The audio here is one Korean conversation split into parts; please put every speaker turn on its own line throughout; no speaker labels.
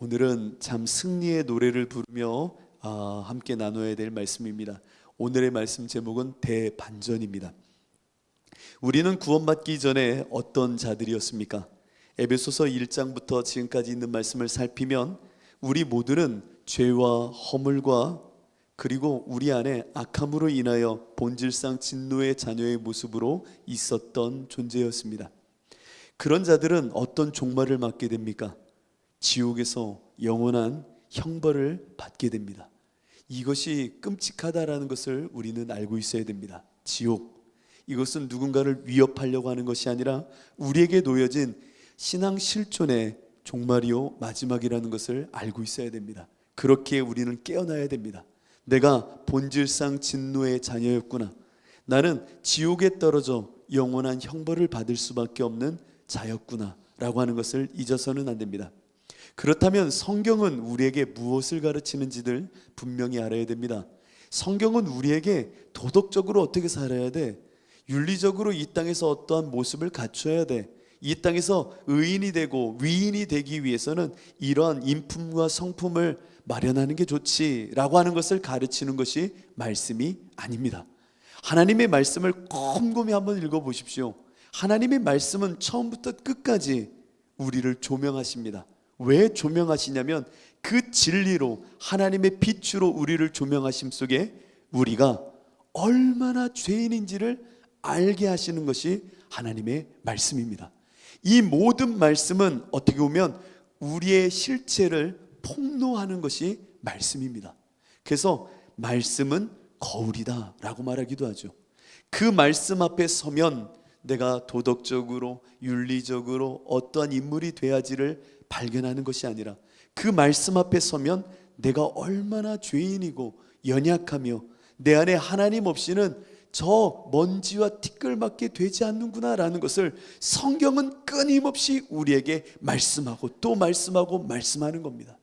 오늘은 참 승리의 노래를 부르며 함께 나눠야 될 말씀입니다. 오늘의 말씀 제목은 대반전입니다. 우리는 구원받기 전에 어떤 자들이었습니까? 에베소서 1장부터 지금까지 있는 말씀을 살피면 우리 모두는 죄와 허물과 그리고 우리 안에 악함으로 인하여 본질상 진노의 자녀의 모습으로 있었던 존재였습니다. 그런 자들은 어떤 종말을 맞게 됩니까? 지옥에서 영원한 형벌을 받게 됩니다. 이것이 끔찍하다라는 것을 우리는 알고 있어야 됩니다. 지옥, 이것은 누군가를 위협하려고 하는 것이 아니라 우리에게 놓여진 신앙 실존의 종말이요 마지막이라는 것을 알고 있어야 됩니다. 그렇게 우리는 깨어나야 됩니다. 내가 본질상 진노의 자녀였구나. 나는 지옥에 떨어져 영원한 형벌을 받을 수밖에 없는 자였구나 라고 하는 것을 잊어서는 안 됩니다. 그렇다면 성경은 우리에게 무엇을 가르치는지를 분명히 알아야 됩니다. 성경은 우리에게 도덕적으로 어떻게 살아야 돼? 윤리적으로 이 땅에서 어떠한 모습을 갖춰야 돼? 이 땅에서 의인이 되고 위인이 되기 위해서는 이러한 인품과 성품을 마련하는 게 좋지라고 하는 것을 가르치는 것이 말씀이 아닙니다. 하나님의 말씀을 곰곰이 한번 읽어보십시오. 하나님의 말씀은 처음부터 끝까지 우리를 조명하십니다. 왜 조명하시냐면 그 진리로 하나님의 빛으로 우리를 조명하심 속에 우리가 얼마나 죄인인지를 알게 하시는 것이 하나님의 말씀입니다. 이 모든 말씀은 어떻게 보면 우리의 실체를 폭로하는 것이 말씀입니다. 그래서 말씀은 거울이다 라고 말하기도 하죠. 그 말씀 앞에 서면 내가 도덕적으로 윤리적으로 어떠한 인물이 돼야지를 발견하는 것이 아니라 그 말씀 앞에 서면 내가 얼마나 죄인이고 연약하며 내 안에 하나님 없이는 저 먼지와 티끌밖에 되지 않는구나 라는 것을 성경은 끊임없이 우리에게 말씀하고 또 말씀하고 말씀하는 겁니다.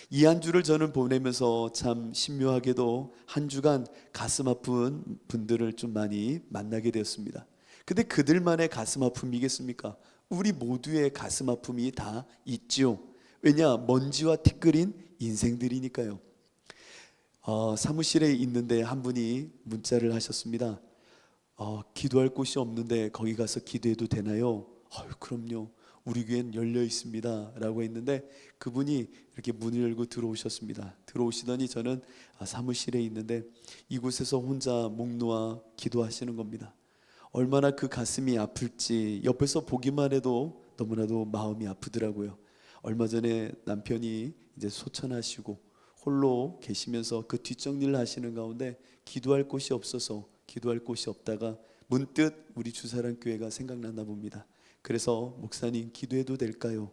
이 한 주를 저는 보내면서 참 신묘하게도 한 주간 가슴 아픈 분들을 좀 많이 만나게 되었습니다. 근데 그들만의 가슴 아픔이겠습니까? 우리 모두의 가슴 아픔이 다 있지요. 왜냐? 먼지와 티끌인 인생들이니까요. 사무실에 있는데 한 분이 문자를 하셨습니다. 기도할 곳이 없는데 거기 가서 기도해도 되나요? 그럼요. 우리 교회는 열려 있습니다 라고 했는데 그분이 이렇게 문을 열고 들어오셨습니다. 들어오시더니 저는 사무실에 있는데 이곳에서 혼자 목 놓아 기도하시는 겁니다. 얼마나 그 가슴이 아플지 옆에서 보기만 해도 너무나도 마음이 아프더라고요. 얼마 전에 남편이 이제 소천하시고 홀로 계시면서 그 뒷정리를 하시는 가운데 기도할 곳이 없어서 기도할 곳이 없다가 문득 우리 주사랑 교회가 생각났나 봅니다. 그래서 목사님 기도해도 될까요?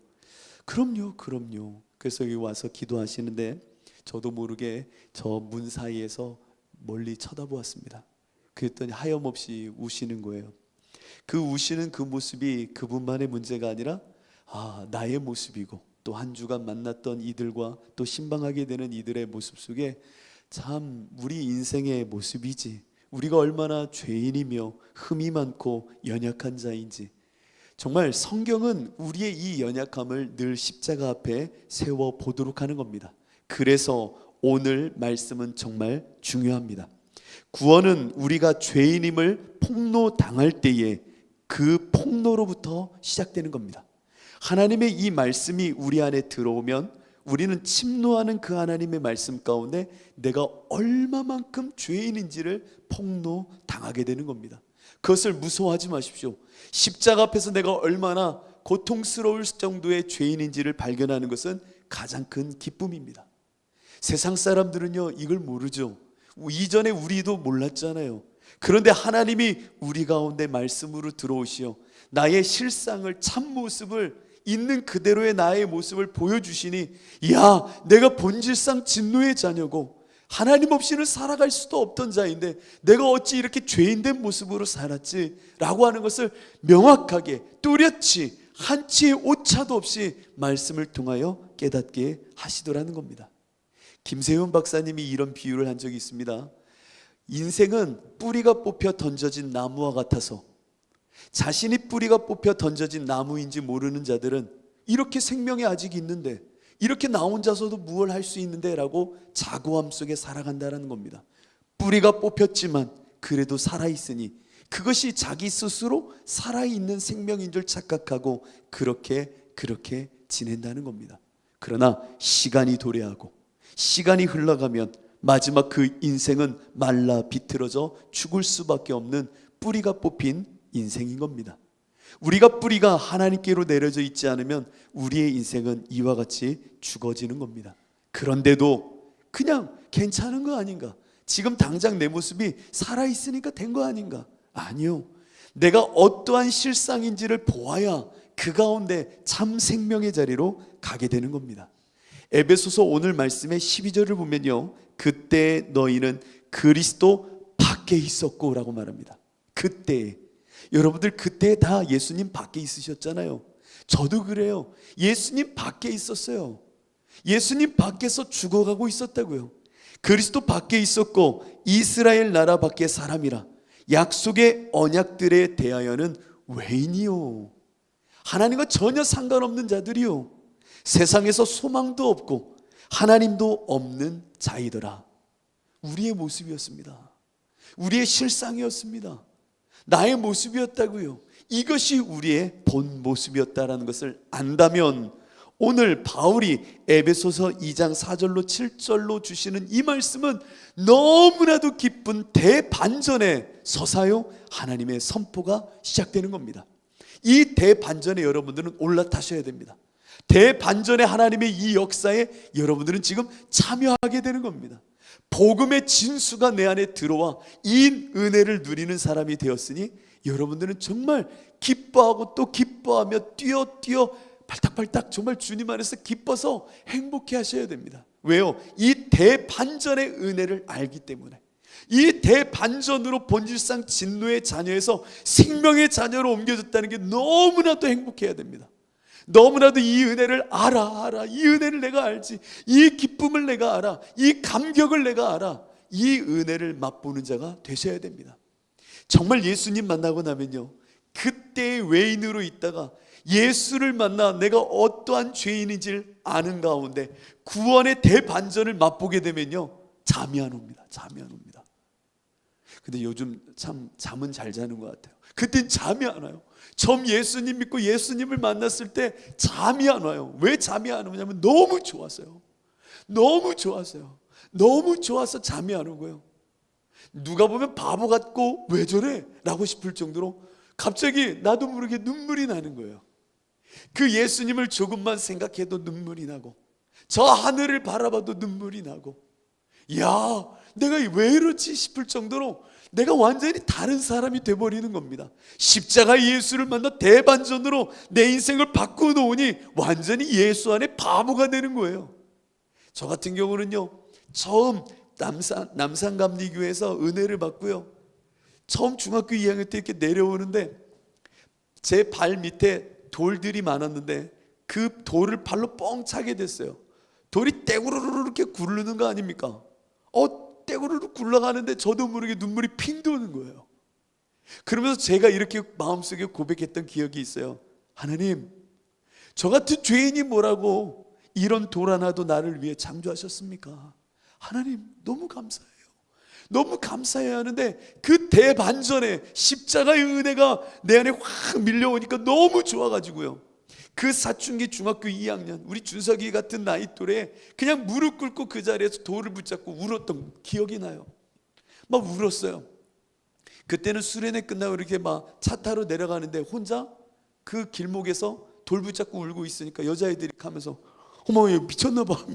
그럼요, 그럼요. 그래서 여기 와서 기도하시는데 저도 모르게 저 문 사이에서 멀리 쳐다보았습니다. 그랬더니 하염없이 우시는 거예요. 그 우시는 그 모습이 그분만의 문제가 아니라 나의 모습이고 또 한 주간 만났던 이들과 또 신방하게 되는 이들의 모습 속에 참 우리 인생의 모습이지, 우리가 얼마나 죄인이며 흠이 많고 연약한 자인지, 정말 성경은 우리의 이 연약함을 늘 십자가 앞에 세워 보도록 하는 겁니다. 그래서 오늘 말씀은 정말 중요합니다. 구원은 우리가 죄인임을 폭로당할 때에 그 폭로로부터 시작되는 겁니다. 하나님의 이 말씀이 우리 안에 들어오면 우리는 침노하는 그 하나님의 말씀 가운데 내가 얼마만큼 죄인인지를 폭로당하게 되는 겁니다. 그것을 무서워하지 마십시오. 십자가 앞에서 내가 얼마나 고통스러울 정도의 죄인인지를 발견하는 것은 가장 큰 기쁨입니다. 세상 사람들은요 이걸 모르죠. 이전에 우리도 몰랐잖아요. 그런데 하나님이 우리 가운데 말씀으로 들어오시어 나의 실상을, 참모습을, 있는 그대로의 나의 모습을 보여주시니, 야, 내가 본질상 진노의 자녀고 하나님 없이는 살아갈 수도 없던 자인데 내가 어찌 이렇게 죄인된 모습으로 살았지 라고 하는 것을 명확하게 뚜렷이 한치의 오차도 없이 말씀을 통하여 깨닫게 하시더라는 겁니다. 김세훈 박사님이 이런 비유를 한 적이 있습니다. 인생은 뿌리가 뽑혀 던져진 나무와 같아서 자신이 뿌리가 뽑혀 던져진 나무인지 모르는 자들은 이렇게 생명이 아직 있는데 이렇게 나 혼자서도 무얼 할 수 있는데 라고 자고함 속에 살아간다는 겁니다. 뿌리가 뽑혔지만 그래도 살아있으니 그것이 자기 스스로 살아있는 생명인 줄 착각하고 그렇게 지낸다는 겁니다. 그러나 시간이 도래하고 시간이 흘러가면 마지막 그 인생은 말라 비틀어져 죽을 수밖에 없는 뿌리가 뽑힌 인생인 겁니다. 우리가 뿌리가 하나님께로 내려져 있지 않으면 우리의 인생은 이와 같이 죽어지는 겁니다. 그런데도 그냥 괜찮은 거 아닌가? 지금 당장 내 모습이 살아있으니까 된 거 아닌가? 아니요. 내가 어떠한 실상인지를 보아야 그 가운데 참 생명의 자리로 가게 되는 겁니다. 에베소서 오늘 말씀의 12절을 보면요, 그때 너희는 그리스도 밖에 있었고 라고 말합니다. 그때 여러분들 그때 다 예수님 밖에 있으셨잖아요. 저도 그래요. 예수님 밖에 있었어요. 예수님 밖에서 죽어가고 있었다고요. 그리스도 밖에 있었고 이스라엘 나라 밖에 사람이라 약속의 언약들에 대하여는 외인이요, 하나님과 전혀 상관없는 자들이요, 세상에서 소망도 없고 하나님도 없는 자이더라. 우리의 모습이었습니다. 우리의 실상이었습니다. 나의 모습이었다고요. 이것이 우리의 본 모습이었다라는 것을 안다면 오늘 바울이 에베소서 2장 4절로 7절로 주시는 이 말씀은 너무나도 기쁜 대반전의 서사요 하나님의 선포가 시작되는 겁니다. 이 대반전에 여러분들은 올라타셔야 됩니다. 대반전의 하나님의 이 역사에 여러분들은 지금 참여하게 되는 겁니다. 복음의 진수가 내 안에 들어와 이 은혜를 누리는 사람이 되었으니 여러분들은 정말 기뻐하고 또 기뻐하며 뛰어 발딱발딱 정말 주님 안에서 기뻐서 행복해 하셔야 됩니다. 왜요? 이 대반전의 은혜를 알기 때문에. 이 대반전으로 본질상 진노의 자녀에서 생명의 자녀로 옮겨졌다는 게 너무나도 행복해야 됩니다. 너무나도 이 은혜를 알아. 이 은혜를 내가 알지. 이 기쁨을 내가 알아. 이 감격을 내가 알아. 이 은혜를 맛보는 자가 되셔야 됩니다. 정말 예수님 만나고 나면요, 그때의 외인으로 있다가 예수를 만나 내가 어떠한 죄인인지를 아는 가운데 구원의 대반전을 맛보게 되면요, 잠이 안 옵니다. 근데 요즘 참 잠은 잘 자는 것 같아요. 그땐 잠이 안 와요. 처음 예수님 믿고 예수님을 만났을 때 잠이 안 와요. 왜 잠이 안 오냐면 너무 좋았어요. 너무 좋아서 잠이 안 오고요. 누가 보면 바보 같고 왜 저래? 라고 싶을 정도로 갑자기 나도 모르게 눈물이 나는 거예요. 그 예수님을 조금만 생각해도 눈물이 나고 저 하늘을 바라봐도 눈물이 나고, 야, 내가 왜 이러지 싶을 정도로 내가 완전히 다른 사람이 돼버리는 겁니다. 십자가 예수를 만나 대반전으로 내 인생을 바꾸놓으니 완전히 예수 안에 바보가 되는 거예요. 저 같은 경우는요, 처음 남산감리교회에서 은혜를 받고요, 처음 중학교 2학년 때 이렇게 내려오는데 제 발 밑에 돌들이 많았는데 그 돌을 발로 뻥 차게 됐어요. 돌이 떼구르르 이렇게 굴르는 거 아닙니까? 떼구르르 굴러가는데 저도 모르게 눈물이 핑 도는 거예요. 그러면서 제가 이렇게 마음속에 고백했던 기억이 있어요. 하나님, 저 같은 죄인이 뭐라고 이런 돌 하나도 나를 위해 창조하셨습니까? 하나님, 너무 감사해요. 너무 감사해야 하는데 그 대반전에 십자가의 은혜가 내 안에 확 밀려오니까 너무 좋아가지고요, 그 사춘기 중학교 2학년 우리 준석이 같은 나이 또래 그냥 무릎 꿇고 그 자리에서 돌을 붙잡고 울었던 기억이 나요. 막 울었어요. 그때는 수련회 끝나고 이렇게 막 차 타러 내려가는데 혼자 그 길목에서 돌 붙잡고 울고 있으니까 여자애들이 가면서 어머, 얘 미쳤나 봐.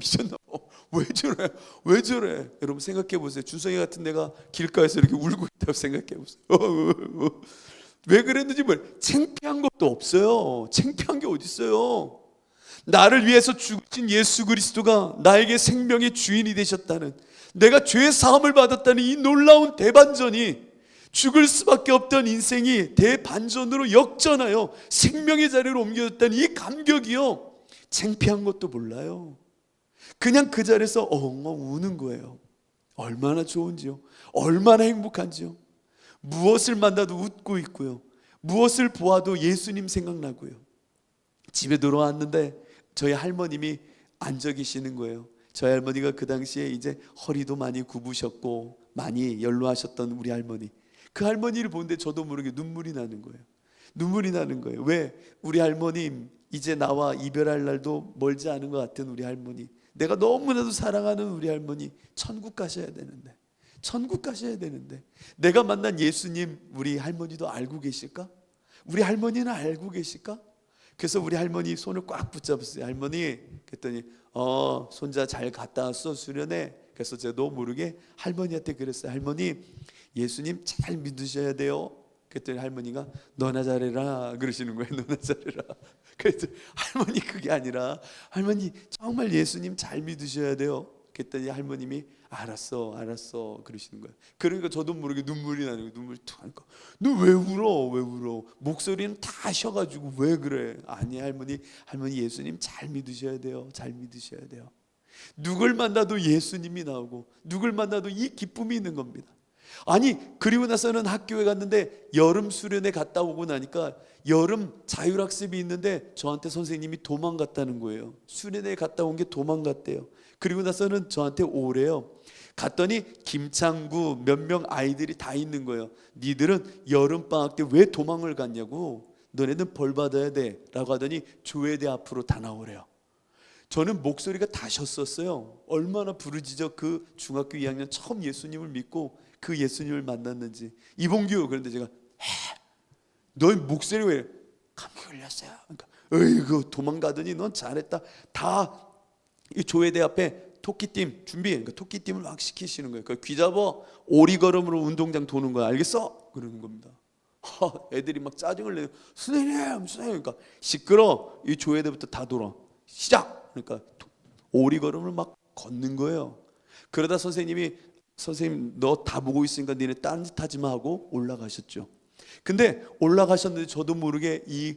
왜 저래? 여러분 생각해 보세요. 준석이 같은 내가 길가에서 이렇게 울고 있다고 생각해 보세요. 왜 그랬는지 창피한 것도 없어요. 창피한 게 어디 있어요? 나를 위해서 죽으신 예수 그리스도가 나에게 생명의 주인이 되셨다는, 내가 죄 사함을 받았다는 이 놀라운 대반전이, 죽을 수밖에 없던 인생이 대반전으로 역전하여 생명의 자리로 옮겨졌다는 이 감격이요, 창피한 것도 몰라요. 그냥 그 자리에서 엉엉 우는 거예요. 얼마나 좋은지요. 얼마나 행복한지요. 무엇을 만나도 웃고 있고요, 무엇을 보아도 예수님 생각나고요. 집에 들어왔는데 저희 할머님이 앉아 계시는 거예요. 저희 할머니가 그 당시에 이제 허리도 많이 굽으셨고 많이 연로하셨던 우리 할머니, 그 할머니를 보는데 저도 모르게 눈물이 나는 거예요. 눈물이 나는 거예요. 왜? 우리 할머님, 이제 나와 이별할 날도 멀지 않은 것 같은 우리 할머니, 내가 너무나도 사랑하는 우리 할머니, 천국 가셔야 되는데, 천국 가셔야 되는데, 내가 만난 예수님 우리 할머니도 알고 계실까? 우리 할머니는 알고 계실까? 그래서 우리 할머니 손을 꽉 붙잡았어요. 할머니, 그랬더니 손자 잘 갔다 왔어 수련회. 그래서 저도 모르게 할머니한테 그랬어요. 할머니, 예수님 잘 믿으셔야 돼요. 그랬더니 할머니가 너나 잘해라 그러시는 거예요. 너나 잘해라. 그래서 할머니, 그게 아니라 할머니 정말 예수님 잘 믿으셔야 돼요. 그랬더니 할머님이 알았어 그러시는 거예요. 그러니까 저도 모르게 눈물이 나는 거예요. 눈물이 툭 하니까 너 왜 울어? 왜 울어? 목소리는 다 쉬어가지고 왜 그래? 아니 할머니 예수님 잘 믿으셔야 돼요. 잘 믿으셔야 돼요. 누굴 만나도 예수님이 나오고 누굴 만나도 이 기쁨이 있는 겁니다. 아니, 그리고 나서는 학교에 갔는데 여름 수련회 갔다 오고 나니까 여름 자율학습이 있는데 저한테 선생님이 도망갔다는 거예요. 수련회 갔다 온 게 도망갔대요. 그리고 나서는 저한테 오래요. 갔더니 김창구 몇 명 아이들이 다 있는 거예요. 니들은 여름방학 때 왜 도망을 갔냐고, 너네는 벌 받아야 돼 라고 하더니 교회대 앞으로 다 나오래요. 저는 목소리가 다 쉬었었어요. 얼마나 부르짖어 그 중학교 2학년 처음 예수님을 믿고 그 예수님을 만났는지. 이봉규, 그런데 제가 너희 목소리 왜 감기 걸렸어요? 그러니까 어이구 도망가더니 넌 잘했다. 다 이 조회대 앞에 토끼팀 준비. 그러니까 토끼팀을 막 시키시는 거예요. 귀 잡아 오리걸음으로 운동장 도는 거야. 알겠어? 그러는 겁니다. 애들이 막 짜증을 내요. 선생님 그러니까 시끄러. 이 조회대부터 다 돌아. 시작. 그러니까 오리걸음을 막 걷는 거예요. 그러다 선생님이 선생님 너 다 보고 있으니까 니네 딴짓하지 마 하고 올라가셨죠. 근데 올라가셨는데 저도 모르게 이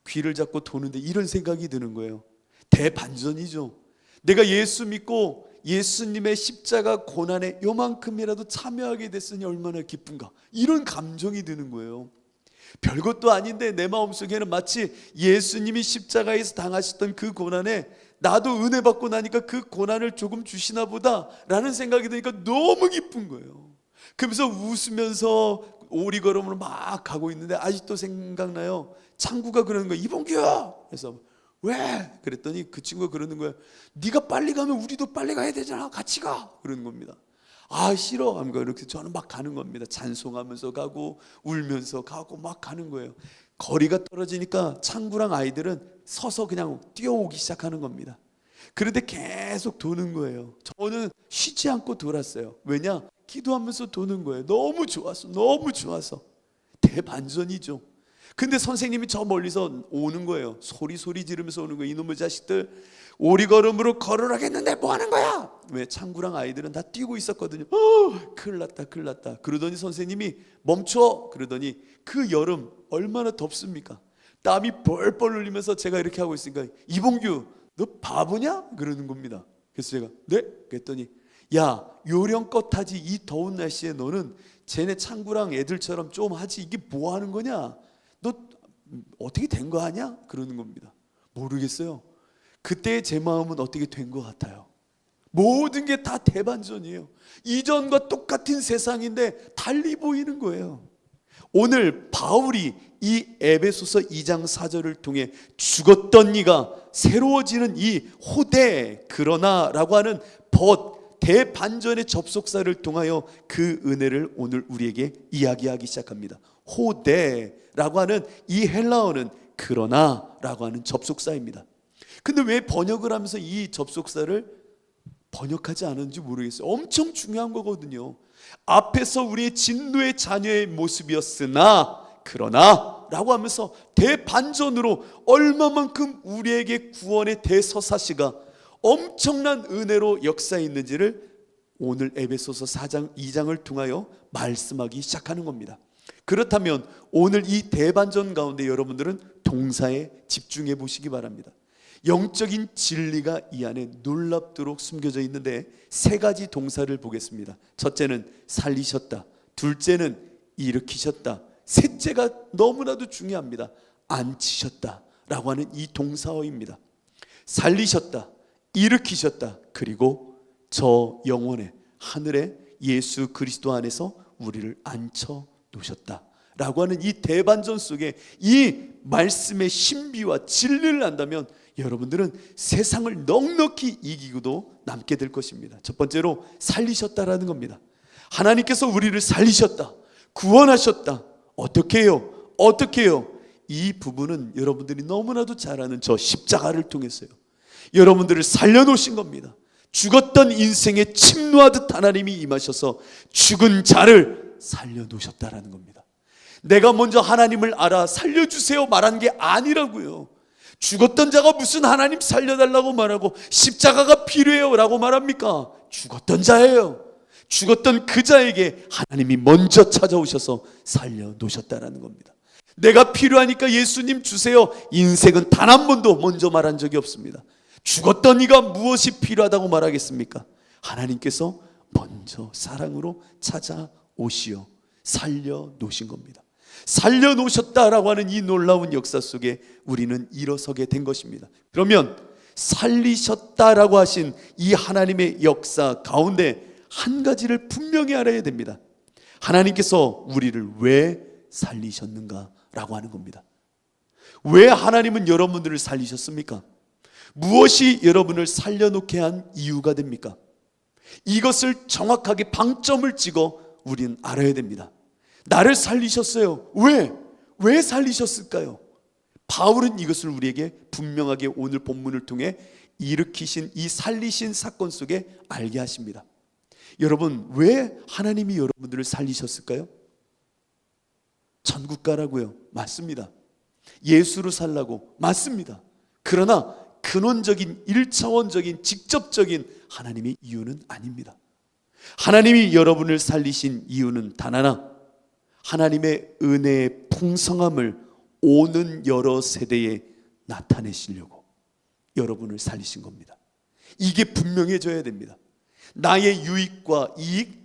귀를 잡고 도는데 이런 생각이 드는 거예요. 대반전이죠. 내가 예수 믿고 예수님의 십자가 고난에 요만큼이라도 참여하게 됐으니 얼마나 기쁜가, 이런 감정이 드는 거예요. 별것도 아닌데 내 마음속에는 마치 예수님이 십자가에서 당하셨던 그 고난에 나도 은혜 받고 나니까 그 고난을 조금 주시나 보다 라는 생각이 드니까 너무 기쁜 거예요. 그러면서 웃으면서 오리걸음으로 막 가고 있는데 아직도 생각나요. 창구가 그러는 거예요. 이봉규야. 그래서 왜? 그랬더니 그 친구가 그러는 거예요. 네가 빨리 가면 우리도 빨리 가야 되잖아. 같이 가. 그러는 겁니다. 아 싫어 하면 이렇게 저는 막 가는 겁니다. 찬송하면서 가고 울면서 가고 막 가는 거예요. 거리가 떨어지니까 창구랑 아이들은 서서 그냥 뛰어오기 시작하는 겁니다. 그런데 계속 도는 거예요. 저는 쉬지 않고 돌았어요. 왜냐? 기도하면서 도는 거예요. 너무 좋았어. 너무 좋아서. 대반전이죠. 근데 선생님이 저 멀리서 오는 거예요. 소리 지르면서 오는 거예요. 이놈의 자식들 오리걸음으로 걸으라겠는데 뭐 하는 거야? 왜? 창구랑 아이들은 다 뛰고 있었거든요. 큰일 났다. 그러더니 선생님이 멈춰. 그러더니 그 여름 얼마나 덥습니까? 땀이 뻘뻘 흘리면서 제가 이렇게 하고 있으니까 이봉규 너 바보냐? 그러는 겁니다. 그래서 제가 네? 그랬더니 야 요령껏 하지 이 더운 날씨에 너는 쟤네 창구랑 애들처럼 좀 하지 이게 뭐 하는 거냐? 너 어떻게 된 거 아냐? 그러는 겁니다. 모르겠어요. 그때 제 마음은 어떻게 된 것 같아요. 모든 게 다 대반전이에요. 이전과 똑같은 세상인데 달리 보이는 거예요. 오늘 바울이 이 에베소서 2장 4절을 통해 죽었던 이가 새로워지는 이 호대 그러나라고 하는 대반전의 접속사를 통하여 그 은혜를 오늘 우리에게 이야기하기 시작합니다. 호대라고 하는 이 헬라어는 그러나라고 하는 접속사입니다. 근데 왜 번역을 하면서 이 접속사를 번역하지 않았는지 모르겠어요. 엄청 중요한 거거든요. 앞에서 우리의 진노의 자녀의 모습이었으나 그러나 라고 하면서 대반전으로 얼마만큼 우리에게 구원의 대서사시가 엄청난 은혜로 역사에 있는지를 오늘 에베소서 4장 2장을 통하여 말씀하기 시작하는 겁니다. 그렇다면 오늘 이 대반전 가운데 여러분들은 동사에 집중해 보시기 바랍니다. 영적인 진리가 이 안에 놀랍도록 숨겨져 있는데 세 가지 동사를 보겠습니다. 첫째는 살리셨다, 둘째는 일으키셨다, 셋째가 너무나도 중요합니다. 앉히셨다 라고 하는 이 동사어입니다. 살리셨다, 일으키셨다. 그리고 저 영원의 하늘에 예수 그리스도 안에서 우리를 앉혀 놓으셨다 라고 하는 이 대반전 속에 이 말씀의 신비와 진리를 안다면 여러분들은 세상을 넉넉히 이기고도 남게 될 것입니다. 첫 번째로 살리셨다라는 겁니다. 하나님께서 우리를 살리셨다, 구원하셨다. 어떻게 해요? 어떻게 해요? 이 부분은 여러분들이 너무나도 잘 아는 저 십자가를 통해서요, 여러분들을 살려놓으신 겁니다. 죽었던 인생에 침노하듯 하나님이 임하셔서 죽은 자를 살려놓으셨다라는 겁니다. 내가 먼저 하나님을 알아 살려주세요 말한 게 아니라고요. 죽었던 자가 무슨 하나님 살려달라고 말하고 십자가가 필요해요 라고 말합니까? 죽었던 자예요. 죽었던 그 자에게 하나님이 먼저 찾아오셔서 살려놓으셨다라는 겁니다. 내가 필요하니까 예수님 주세요, 인생은 단 한 번도 먼저 말한 적이 없습니다. 죽었던 이가 무엇이 필요하다고 말하겠습니까? 하나님께서 먼저 사랑으로 찾아오시어 살려놓으신 겁니다. 살려놓으셨다라고 하는 이 놀라운 역사 속에 우리는 일어서게 된 것입니다. 그러면 살리셨다라고 하신 이 하나님의 역사 가운데 한 가지를 분명히 알아야 됩니다. 하나님께서 우리를 왜 살리셨는가라고 하는 겁니다. 왜 하나님은 여러분들을 살리셨습니까? 무엇이 여러분을 살려놓게 한 이유가 됩니까? 이것을 정확하게 방점을 찍어 우리는 알아야 됩니다. 나를 살리셨어요. 왜? 왜 살리셨을까요? 바울은 이것을 우리에게 분명하게 오늘 본문을 통해 일으키신 이 살리신 사건 속에 알게 하십니다. 여러분, 왜 하나님이 여러분들을 살리셨을까요? 천국 가라고요. 맞습니다. 예수로 살라고. 맞습니다. 그러나 근원적인 1차원적인 직접적인 하나님의 이유는 아닙니다. 하나님이 여러분을 살리신 이유는 단 하나, 하나님의 은혜의 풍성함을 오는 여러 세대에 나타내시려고 여러분을 살리신 겁니다. 이게 분명해져야 됩니다. 나의 유익과 이익,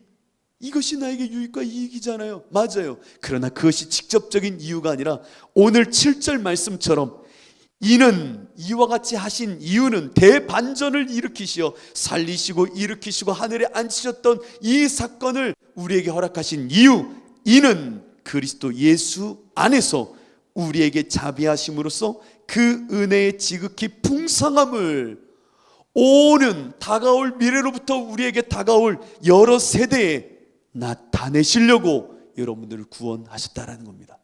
이것이 나에게 유익과 이익이잖아요. 맞아요. 그러나 그것이 직접적인 이유가 아니라 오늘 7절 말씀처럼 이는 이와 같이 하신 이유는 대반전을 일으키시어 살리시고 일으키시고 하늘에 앉히셨던 이 사건을 우리에게 허락하신 이유, 이는 그리스도 예수 안에서 우리에게 자비하심으로써 그 은혜의 지극히 풍성함을 오는 다가올 미래로부터 우리에게 다가올 여러 세대에 나타내시려고 여러분들을 구원하셨다라는 겁니다.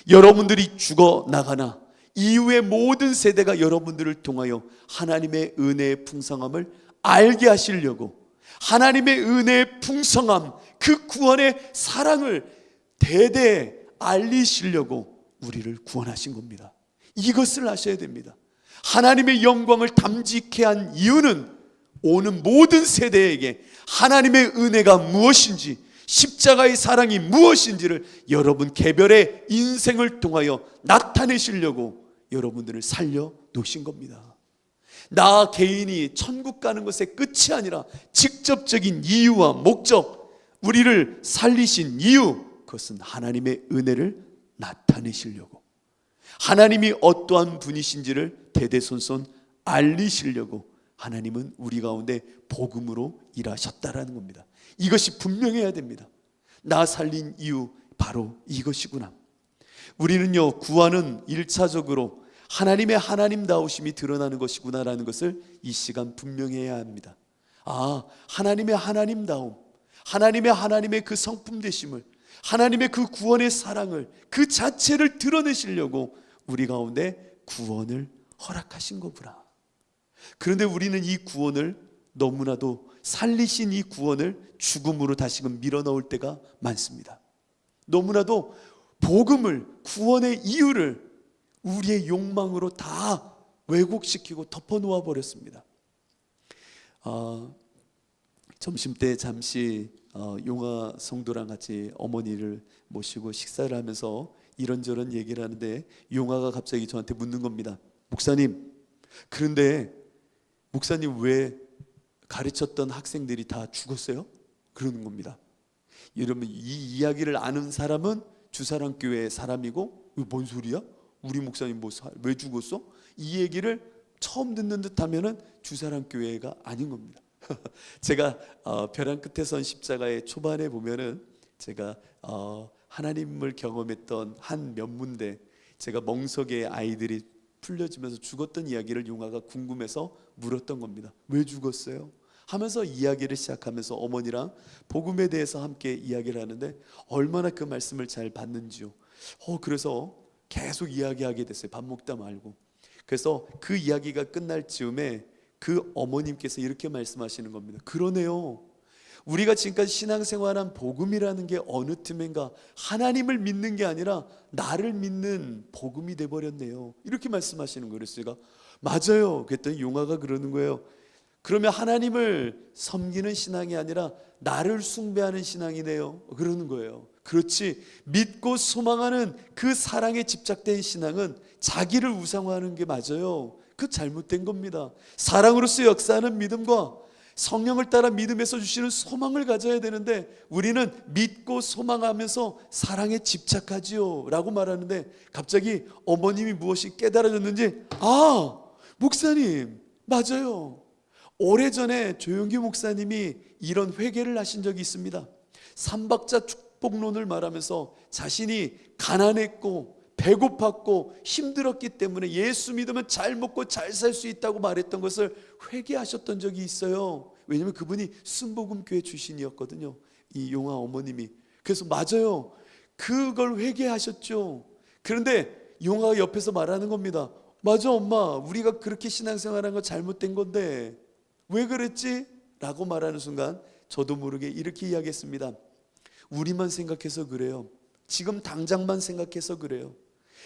여러분들이 죽어나가나 이후의 모든 세대가 여러분들을 통하여 하나님의 은혜의 풍성함을 알게 하시려고, 하나님의 은혜의 풍성함, 그 구원의 사랑을 대대에 알리시려고 우리를 구원하신 겁니다. 이것을 아셔야 됩니다. 하나님의 영광을 담직케 한 이유는 오는 모든 세대에게 하나님의 은혜가 무엇인지, 십자가의 사랑이 무엇인지를 여러분 개별의 인생을 통하여 나타내시려고 여러분들을 살려 놓으신 겁니다. 나 개인이 천국 가는 것의 끝이 아니라 직접적인 이유와 목적, 우리를 살리신 이유, 그것은 하나님의 은혜를 나타내시려고, 하나님이 어떠한 분이신지를 대대손손 알리시려고 하나님은 우리 가운데 복음으로 일하셨다라는 겁니다. 이것이 분명해야 됩니다. 나 살린 이유 바로 이것이구나. 우리는요, 구원은 1차적으로 하나님의 하나님다우심이 드러나는 것이구나라는 것을 이 시간 분명해야 합니다. 하나님의 하나님다움, 하나님의 그 성품 되심을, 하나님의 그 구원의 사랑을, 그 자체를 드러내시려고 우리 가운데 구원을 허락하신 거구나. 그런데 우리는 이 구원을 너무나도, 살리신 이 구원을 죽음으로 다시금 밀어넣을 때가 많습니다. 너무나도 복음을, 구원의 이유를 우리의 욕망으로 다 왜곡시키고 덮어놓아 버렸습니다. 점심때 잠시 용화 성도랑 같이 어머니를 모시고 식사를 하면서 이런저런 얘기를 하는데 용화가 갑자기 저한테 묻는 겁니다. 목사님, 그런데 목사님 왜 가르쳤던 학생들이 다 죽었어요? 그러는 겁니다. 여러분, 이 이야기를 아는 사람은 주사랑교회 사람이고, 이거 뭔 소리야? 우리 목사님 왜 죽었어? 이 얘기를 처음 듣는 듯 하면은 주사랑 교회가 아닌 겁니다. 제가 벼랑 끝에 선 십자가의 초반에 보면은 제가 하나님을 경험했던 한 면문대, 제가 멍석에 아이들이 풀려지면서 죽었던 이야기를 용화가 궁금해서 물었던 겁니다. 왜 죽었어요? 하면서 이야기를 시작하면서 어머니랑 복음에 대해서 함께 이야기를 하는데 얼마나 그 말씀을 잘 받는지요. 그래서 계속 이야기하게 됐어요. 밥 먹다 말고. 그래서 그 이야기가 끝날 즈음에 그 어머님께서 이렇게 말씀하시는 겁니다. 그러네요. 우리가 지금까지 신앙생활한 복음이라는 게 어느 틈엔가 하나님을 믿는 게 아니라 나를 믿는 복음이 돼버렸네요. 이렇게 말씀하시는 거예요. 제가 맞아요. 그랬더니 용화가 그러는 거예요. 그러면 하나님을 섬기는 신앙이 아니라 나를 숭배하는 신앙이네요. 그러는 거예요. 그렇지, 믿고 소망하는 그 사랑에 집착된 신앙은 자기를 우상화하는 게 맞아요. 그 잘못된 겁니다. 사랑으로서 역사하는 믿음과 성령을 따라 믿음에서 주시는 소망을 가져야 되는데 우리는 믿고 소망하면서 사랑에 집착하지요 라고 말하는데 갑자기 어머님이 무엇이 깨달아졌는지, 목사님 맞아요. 오래전에 조용기 목사님이 이런 회개를 하신 적이 있습니다. 삼박자 축복론을 말하면서 자신이 가난했고 배고팠고 힘들었기 때문에 예수 믿으면 잘 먹고 잘 살 수 있다고 말했던 것을 회개하셨던 적이 있어요. 왜냐하면 그분이 순복음교회 출신이었거든요, 이 용화 어머님이. 그래서 맞아요, 그걸 회개하셨죠. 그런데 용화가 옆에서 말하는 겁니다. 맞아 엄마, 우리가 그렇게 신앙생활한 거 잘못된 건데 왜 그랬지? 라고 말하는 순간 저도 모르게 이렇게 이야기했습니다. 우리만 생각해서 그래요. 지금 당장만 생각해서 그래요.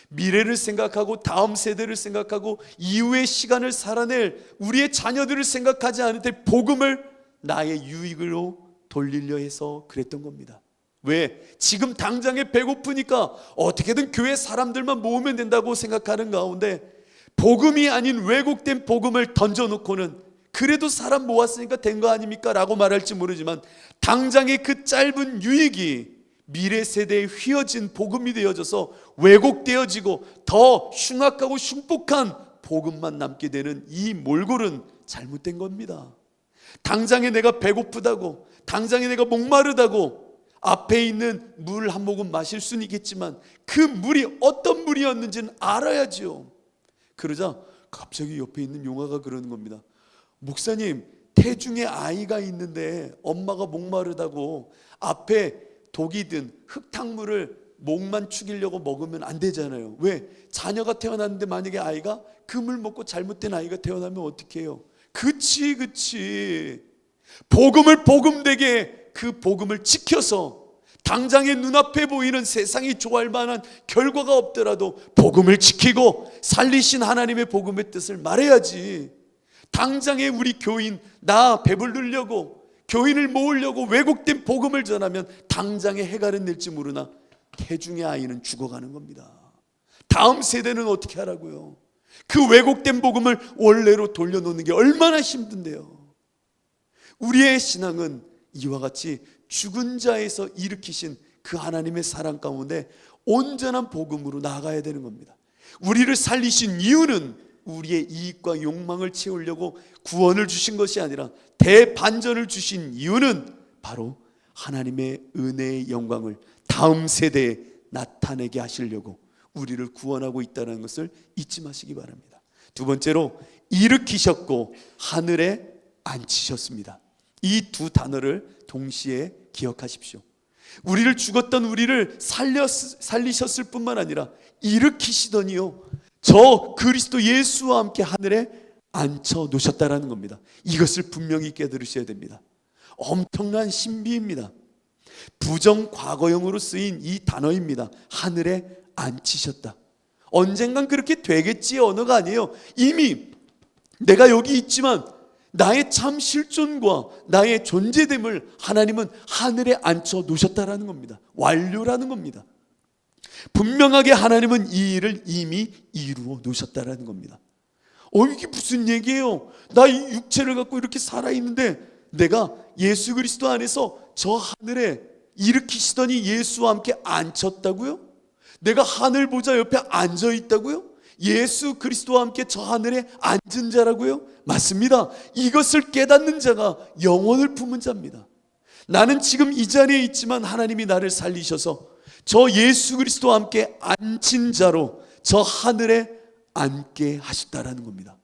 미래를 생각하고 다음 세대를 생각하고 이후의 시간을 살아낼 우리의 자녀들을 생각하지 않을 때 복음을 나의 유익으로 돌리려 해서 그랬던 겁니다. 왜? 지금 당장에 배고프니까 어떻게든 교회 사람들만 모으면 된다고 생각하는 가운데 복음이 아닌 왜곡된 복음을 던져놓고는 그래도 사람 모았으니까 된 거 아닙니까? 라고 말할지 모르지만 당장의 그 짧은 유익이 미래 세대에 휘어진 복음이 되어져서 왜곡되어지고 더 흉악하고 흉폭한 복음만 남게 되는 이 몰골은 잘못된 겁니다. 당장에 내가 배고프다고, 당장에 내가 목마르다고 앞에 있는 물 한 모금 마실 수는 있겠지만 그 물이 어떤 물이었는지는 알아야죠. 그러자 갑자기 옆에 있는 용화가 그러는 겁니다. 목사님, 태중에 아이가 있는데 엄마가 목마르다고 앞에 독이 든 흙탕물을 목만 축이려고 먹으면 안 되잖아요. 왜? 자녀가 태어났는데 만약에 아이가 그 물 먹고 잘못된 아이가 태어나면 어떻게 해요? 그치. 복음을 복음되게 그 복음을 지켜서 당장의 눈앞에 보이는 세상이 좋아할 만한 결과가 없더라도 복음을 지키고 살리신 하나님의 복음의 뜻을 말해야지. 당장에 우리 교인 나 배부르려고 교인을 모으려고 왜곡된 복음을 전하면 당장에 해가 낼지 모르나 태중의 아이는 죽어가는 겁니다. 다음 세대는 어떻게 하라고요? 그 왜곡된 복음을 원래로 돌려놓는 게 얼마나 힘든데요. 우리의 신앙은 이와 같이 죽은 자에서 일으키신 그 하나님의 사랑 가운데 온전한 복음으로 나아가야 되는 겁니다. 우리를 살리신 이유는 우리의 이익과 욕망을 채우려고 구원을 주신 것이 아니라 대반전을 주신 이유는 바로 하나님의 은혜의 영광을 다음 세대에 나타내게 하시려고 우리를 구원하고 있다는 것을 잊지 마시기 바랍니다. 두 번째로 일으키셨고 하늘에 앉히셨습니다. 이 두 단어를 동시에 기억하십시오. 우리를 죽었던 우리를 살리셨을 뿐만 아니라 일으키시더니요 저 그리스도 예수와 함께 하늘에 앉혀 놓으셨다라는 겁니다. 이것을 분명히 깨달으셔야 됩니다. 엄청난 신비입니다. 부정 과거형으로 쓰인 이 단어입니다. 하늘에 앉히셨다. 언젠간 그렇게 되겠지의 언어가 아니에요. 이미 내가 여기 있지만 나의 참 실존과 나의 존재됨을 하나님은 하늘에 앉혀 놓으셨다라는 겁니다. 완료라는 겁니다. 분명하게 하나님은 이 일을 이미 이루어 놓으셨다라는 겁니다. 이게 무슨 얘기예요? 나 이 육체를 갖고 이렇게 살아있는데 내가 예수 그리스도 안에서 저 하늘에 일으키시더니 예수와 함께 앉혔다고요? 내가 하늘 보좌 옆에 앉아있다고요? 예수 그리스도와 함께 저 하늘에 앉은 자라고요? 맞습니다. 이것을 깨닫는 자가 영혼을 품은 자입니다. 나는 지금 이 자리에 있지만 하나님이 나를 살리셔서 저 예수 그리스도와 함께 앉힌 자로 저 하늘에 앉게 하셨다라는 겁니다.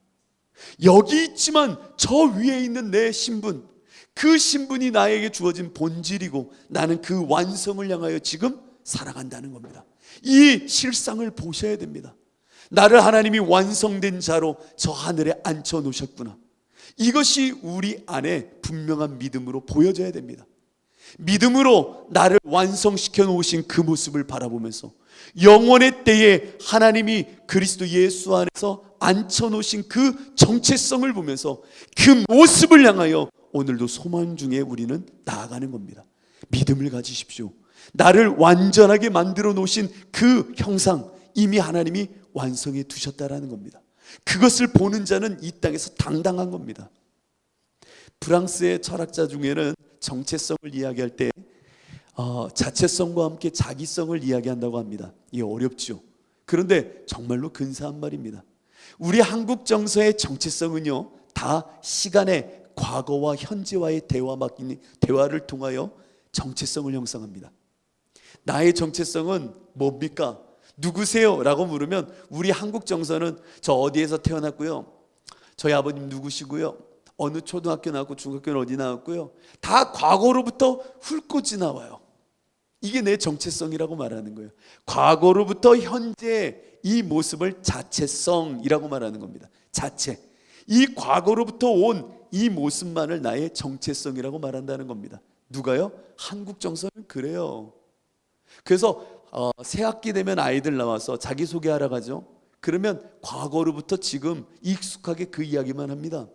여기 있지만 저 위에 있는 내 신분, 그 신분이 나에게 주어진 본질이고 나는 그 완성을 향하여 지금 살아간다는 겁니다. 이 실상을 보셔야 됩니다. 나를 하나님이 완성된 자로 저 하늘에 앉혀 놓으셨구나. 이것이 우리 안에 분명한 믿음으로 보여져야 됩니다. 믿음으로 나를 완성시켜 놓으신 그 모습을 바라보면서 영원의 때에 하나님이 그리스도 예수 안에서 앉혀 놓으신 그 정체성을 보면서 그 모습을 향하여 오늘도 소망 중에 우리는 나아가는 겁니다. 믿음을 가지십시오. 나를 완전하게 만들어 놓으신 그 형상 이미 하나님이 완성해 두셨다라는 겁니다. 그것을 보는 자는 이 땅에서 당당한 겁니다. 프랑스의 철학자 중에는 정체성을 이야기할 때 자체성과 함께 자기성을 이야기한다고 합니다. 이게 어렵죠. 그런데 정말로 근사한 말입니다. 우리 한국 정서의 정체성은요, 다 시간의 과거와 현재와의 대화를 통하여 정체성을 형성합니다. 나의 정체성은 뭡니까? 누구세요? 라고 물으면 우리 한국 정서는 저 어디에서 태어났고요, 저희 아버님 누구시고요, 어느 초등학교 나왔고 중학교는 어디 나왔고요, 다 과거로부터 훑고 지나와요. 이게 내 정체성이라고 말하는 거예요. 과거로부터 현재 이 모습을 자체성이라고 말하는 겁니다. 자체. 이 과거로부터 온 이 모습만을 나의 정체성이라고 말한다는 겁니다. 누가요? 한국 정서는 그래요. 그래서 새 학기 되면 아이들 나와서 자기소개하러 가죠. 그러면 과거로부터 지금 익숙하게 그 이야기만 합니다.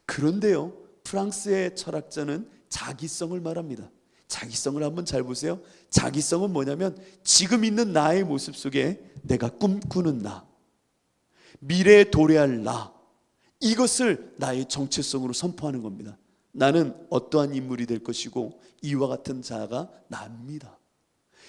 그런데요, 프랑스의 철학자는 자기성을 말합니다. 자기성을 한번 잘 보세요. 자기성은 뭐냐면 지금 있는 나의 모습 속에 내가 꿈꾸는 나, 미래에 도래할 나, 이것을 나의 정체성으로 선포하는 겁니다. 나는 어떠한 인물이 될 것이고 이와 같은 자가 납니다.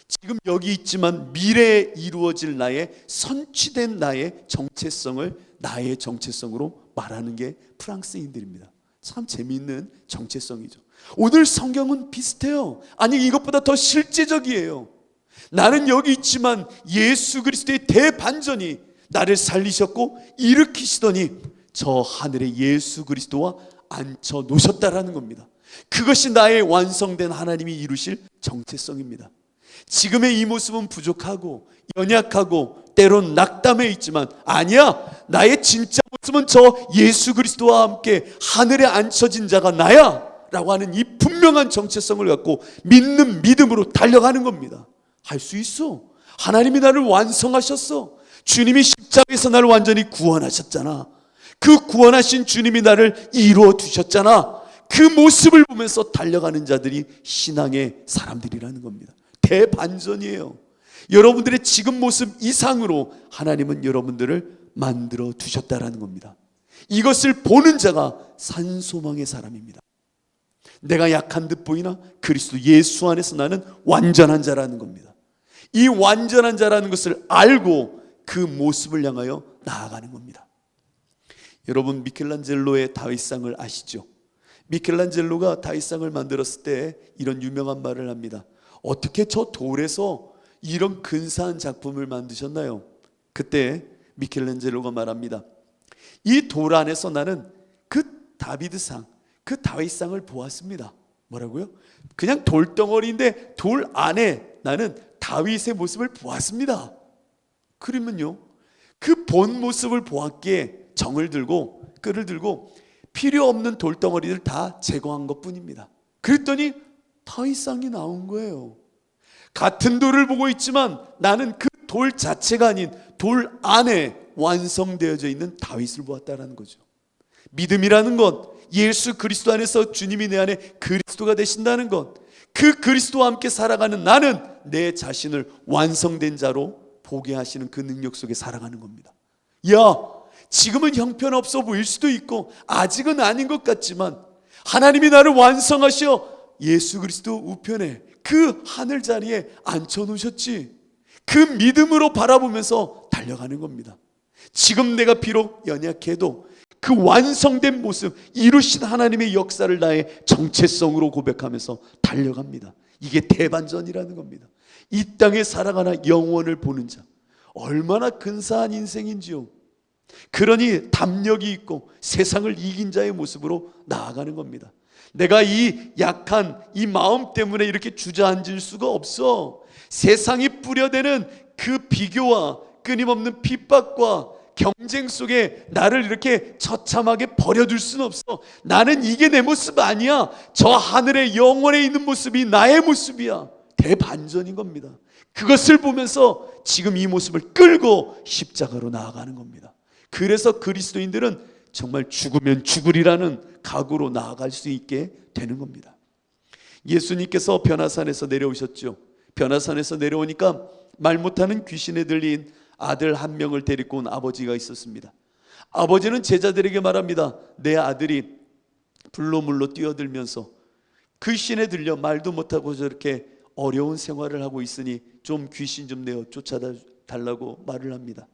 지금 여기 있지만 미래에 이루어질 나의 선취된 나의 정체성을 나의 정체성으로 말하는 게 프랑스인들입니다. 참 재미있는 정체성이죠. 오늘 성경은 비슷해요. 아니, 이것보다 더 실제적이에요. 나는 여기 있지만 예수 그리스도의 대반전이 나를 살리셨고 일으키시더니 저 하늘에 예수 그리스도와 앉혀 놓으셨다라는 겁니다. 그것이 나의 완성된 하나님이 이루실 정체성입니다. 지금의 이 모습은 부족하고 연약하고 때론 낙담해 있지만 아니야, 나의 진짜 모습은 저 예수 그리스도와 함께 하늘에 앉혀진 자가 나야 라고 하는 이 분명한 정체성을 갖고 믿는 믿음으로 달려가는 겁니다. 할 수 있어. 하나님이 나를 완성하셨어. 주님이 십자가에서 나를 완전히 구원하셨잖아. 그 구원하신 주님이 나를 이루어 두셨잖아. 그 모습을 보면서 달려가는 자들이 신앙의 사람들이라는 겁니다. 대반전이에요. 여러분들의 지금 모습 이상으로 하나님은 여러분들을 만들어 두셨다라는 겁니다. 이것을 보는 자가 산소망의 사람입니다. 내가 약한 듯 보이나 그리스도 예수 안에서 나는 완전한 자라는 겁니다. 이 완전한 자라는 것을 알고 그 모습을 향하여 나아가는 겁니다. 여러분, 미켈란젤로의 다윗상을 아시죠? 미켈란젤로가 다윗상을 만들었을 때 이런 유명한 말을 합니다. 어떻게 저 돌에서 이런 근사한 작품을 만드셨나요? 그때 미켈란젤로가 말합니다. 이 돌 안에서 나는 그 다비드상, 그 다윗상을 보았습니다. 뭐라고요? 그냥 돌덩어리인데 돌 안에 나는 다윗의 모습을 보았습니다. 그러면요, 그 본 모습을 보았기에 정을 들고 끈을 들고 필요 없는 돌덩어리를 다 제거한 것뿐입니다. 그랬더니 다윗상이 나온 거예요. 같은 돌을 보고 있지만 나는 그 돌 자체가 아닌 돌 안에 완성되어져 있는 다윗을 보았다는 거죠. 믿음이라는 것, 예수 그리스도 안에서 주님이 내 안에 그리스도가 되신다는 것, 그 그리스도와 함께 살아가는 나는 내 자신을 완성된 자로 보게 하시는 그 능력 속에 살아가는 겁니다. 지금은 형편없어 보일 수도 있고 아직은 아닌 것 같지만 하나님이 나를 완성하셔 예수 그리스도 우편에 그 하늘 자리에 앉혀놓으셨지. 그 믿음으로 바라보면서 달려가는 겁니다. 지금 내가 비록 연약해도 그 완성된 모습, 이루신 하나님의 역사를 나의 정체성으로 고백하면서 달려갑니다. 이게 대반전이라는 겁니다. 이 땅에 살아가나 영원을 보는 자, 얼마나 근사한 인생인지요. 그러니 담력이 있고 세상을 이긴 자의 모습으로 나아가는 겁니다. 내가 이 약한 이 마음 때문에 이렇게 주저앉을 수가 없어. 세상이 뿌려대는 그 비교와 끊임없는 핍박과 경쟁 속에 나를 이렇게 처참하게 버려둘 수는 없어. 나는 이게 내 모습 아니야. 저 하늘의 영원에 있는 모습이 나의 모습이야. 대반전인 겁니다. 그것을 보면서 지금 이 모습을 끌고 십자가로 나아가는 겁니다. 그래서 그리스도인들은 정말 죽으면 죽으리라는 각오로 나아갈 수 있게 되는 겁니다. 예수님께서 변화산에서 내려오셨죠. 변화산에서 내려오니까 말 못하는 귀신에 들린 아들 한 명을 데리고 온 아버지가 있었습니다. 아버지는 제자들에게 말합니다. 내 아들이 불로 물로 뛰어들면서 귀신에 들려 말도 못하고 저렇게 어려운 생활을 하고 있으니 좀 귀신 좀 내어 쫓아달라고 말을 합니다.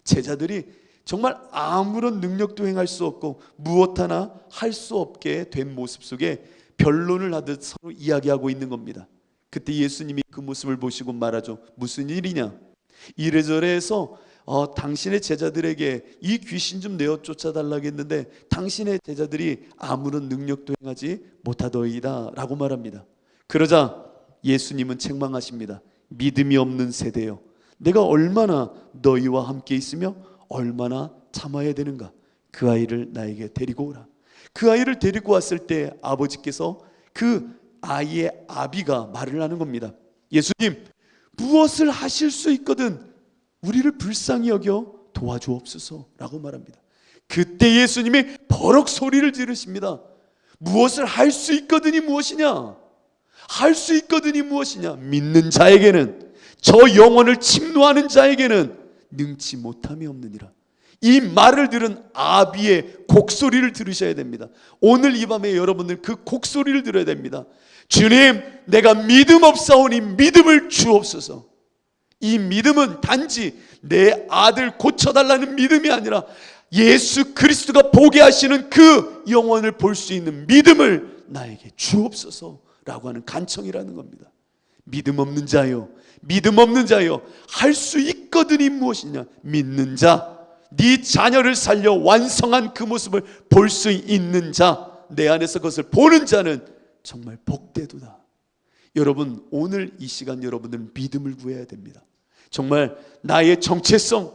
제자들이 정말 아무런 능력도 행할 수 없고 무엇 하나 할 수 없게 된 모습 속에 변론을 하듯 서로 이야기하고 있는 겁니다. 그때 예수님이 그 모습을 보시고 말하죠. 무슨 일이냐? 이래저래 해서 당신의 제자들에게 이 귀신 좀 내어 쫓아달라고 했는데 당신의 제자들이 아무런 능력도 행하지 못하더이다 라고 말합니다. 그러자 예수님은 책망하십니다. 믿음이 없는 세대여, 내가 얼마나 너희와 함께 있으며 얼마나 참아야 되는가? 그 아이를 나에게 데리고 오라. 그 아이를 데리고 왔을 때 아버지께서 그 아이의 아비가 말을 하는 겁니다. 예수님, 무엇을 하실 수 있거든 우리를 불쌍히 여겨 도와주옵소서 라고 말합니다. 그때 예수님이 버럭 소리를 지르십니다. 무엇을 할 수 있거든이 무엇이냐? 할 수 있거든이 무엇이냐? 믿는 자에게는, 저 영혼을 침노하는 자에게는 능치 못함이 없느니라. 이 말을 들은 아비의 곡소리를 들으셔야 됩니다. 오늘 이 밤에 여러분들 그 곡소리를 들어야 됩니다. 주님, 내가 믿음 없사오니 믿음을 주옵소서. 이 믿음은 단지 내 아들 고쳐달라는 믿음이 아니라 예수 그리스도가 보게 하시는 그 영혼을 볼 수 있는 믿음을 나에게 주옵소서 라고 하는 간청이라는 겁니다. 믿음 없는 자요, 믿음 없는 자요, 할 수 있거든이 무엇이냐? 믿는 자, 네 자녀를 살려 완성한 그 모습을 볼 수 있는 자, 내 안에서 그것을 보는 자는 정말 복되도다. 여러분, 오늘 이 시간 여러분들은 믿음을 구해야 됩니다. 정말 나의 정체성,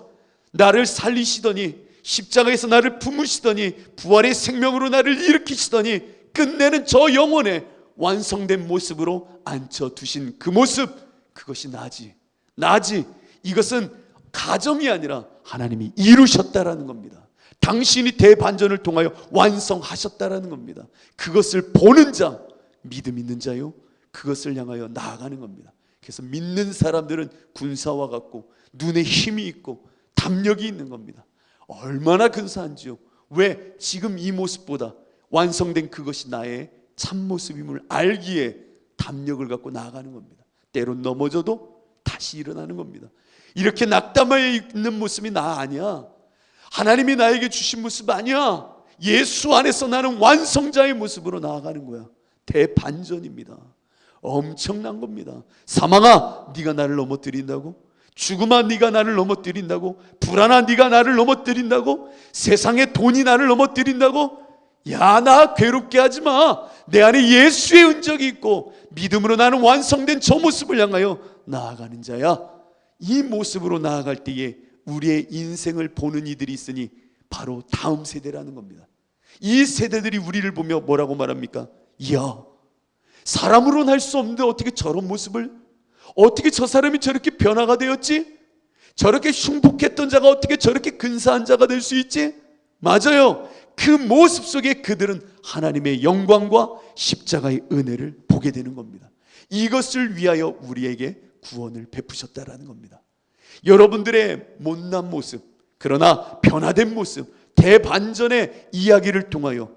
나를 살리시더니 십자가에서 나를 품으시더니 부활의 생명으로 나를 일으키시더니 끝내는 저 영혼의 완성된 모습으로 앉혀두신 그 모습, 그것이 나지. 이것은 가정이 아니라 하나님이 이루셨다라는 겁니다. 당신이 대반전을 통하여 완성하셨다라는 겁니다. 그것을 보는 자, 믿음 있는 자요, 그것을 향하여 나아가는 겁니다. 그래서 믿는 사람들은 군사와 같고 눈에 힘이 있고 담력이 있는 겁니다. 얼마나 근사한지요. 왜? 지금 이 모습보다 완성된 그것이 나의 참모습임을 알기에 담력을 갖고 나아가는 겁니다. 때론 넘어져도 다시 일어나는 겁니다. 이렇게 낙담하여 있는 모습이 나 아니야. 하나님이 나에게 주신 모습 아니야. 예수 안에서 나는 완성자의 모습으로 나아가는 거야. 대반전입니다. 엄청난 겁니다. 사망아, 네가 나를 넘어뜨린다고? 죽음아, 네가 나를 넘어뜨린다고? 불안아, 네가 나를 넘어뜨린다고? 세상의 돈이 나를 넘어뜨린다고? 야, 나 괴롭게 하지 마. 내 안에 예수의 흔적이 있고 믿음으로 나는 완성된 저 모습을 향하여 나아가는 자야. 이 모습으로 나아갈 때에 우리의 인생을 보는 이들이 있으니 바로 다음 세대라는 겁니다. 이 세대들이 우리를 보며 뭐라고 말합니까? 이야, 사람으로는 할 수 없는데 어떻게 저런 모습을, 어떻게 저 사람이 저렇게 변화가 되었지? 저렇게 흉복했던 자가 어떻게 저렇게 근사한 자가 될 수 있지? 맞아요. 그 모습 속에 그들은 하나님의 영광과 십자가의 은혜를 보게 되는 겁니다. 이것을 위하여 우리에게 구원을 베푸셨다라는 겁니다. 여러분들의 못난 모습, 그러나 변화된 모습, 대반전의 이야기를 통하여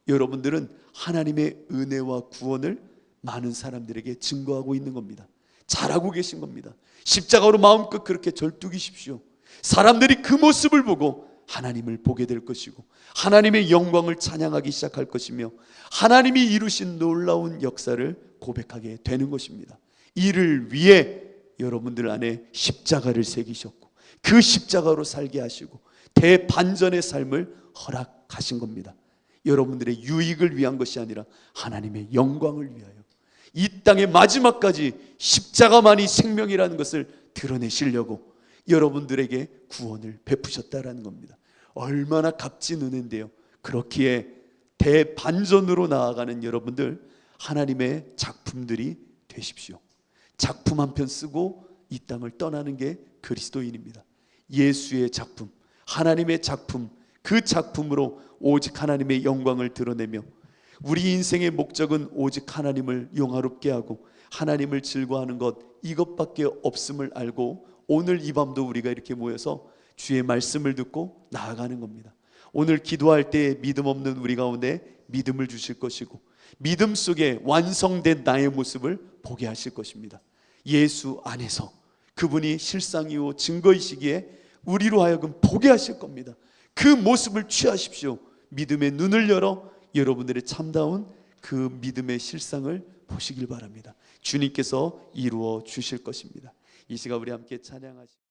여러분들은 하나님의 은혜와 구원을 많은 사람들에게 증거하고 있는 겁니다. 잘하고 계신 겁니다. 십자가로 마음껏 그렇게 절뚝이십시오. 사람들이 그 모습을 보고 하나님을 보게 될 것이고 하나님의 영광을 찬양하기 시작할 것이며 하나님이 이루신 놀라운 역사를 고백하게 되는 것입니다. 이를 위해 여러분들 안에 십자가를 새기셨고 그 십자가로 살게 하시고 대반전의 삶을 허락하신 겁니다. 여러분들의 유익을 위한 것이 아니라 하나님의 영광을 위하여 이 땅의 마지막까지 십자가만이 생명이라는 것을 드러내시려고 여러분들에게 구원을 베푸셨다라는 겁니다. 얼마나 값진 은혜인데요. 그렇기에 대반전으로 나아가는 여러분들, 하나님의 작품들이 되십시오. 작품 한 편 쓰고 이 땅을 떠나는 게 그리스도인입니다. 예수의 작품, 하나님의 작품, 그 작품으로 오직 하나님의 영광을 드러내며 우리 인생의 목적은 오직 하나님을 영화롭게 하고 하나님을 즐거워하는 것, 이것밖에 없음을 알고 오늘 이 밤도 우리가 이렇게 모여서 주의 말씀을 듣고 나아가는 겁니다. 오늘 기도할 때 믿음 없는 우리 가운데 믿음을 주실 것이고 믿음 속에 완성된 나의 모습을 보게 하실 것입니다. 예수 안에서 그분이 실상이요 증거이시기에 우리로 하여금 보게 하실 겁니다. 그 모습을 취하십시오. 믿음의 눈을 열어 여러분들의 참다운 그 믿음의 실상을 보시길 바랍니다. 주님께서 이루어 주실 것입니다. 이 시간 우리 함께 찬양하시죠.